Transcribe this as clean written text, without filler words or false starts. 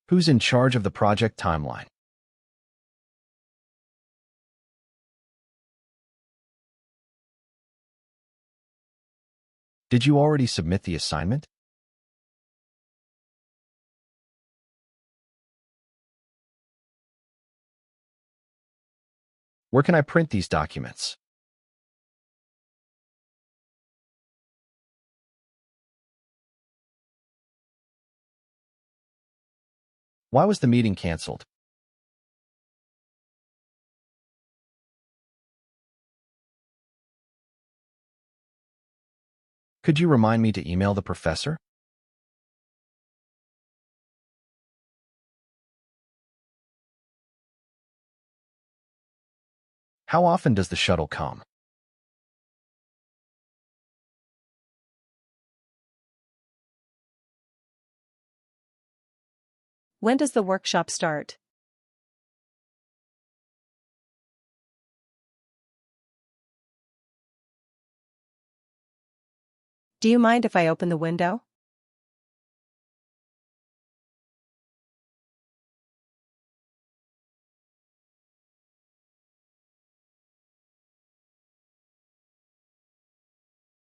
Who's in charge of the project timeline? Did you already submit the assignment? Where can I print these documents? Why was the meeting canceled? Could you remind me to email the professor? How often does the shuttle come? When does the workshop start? Do you mind if I open the window?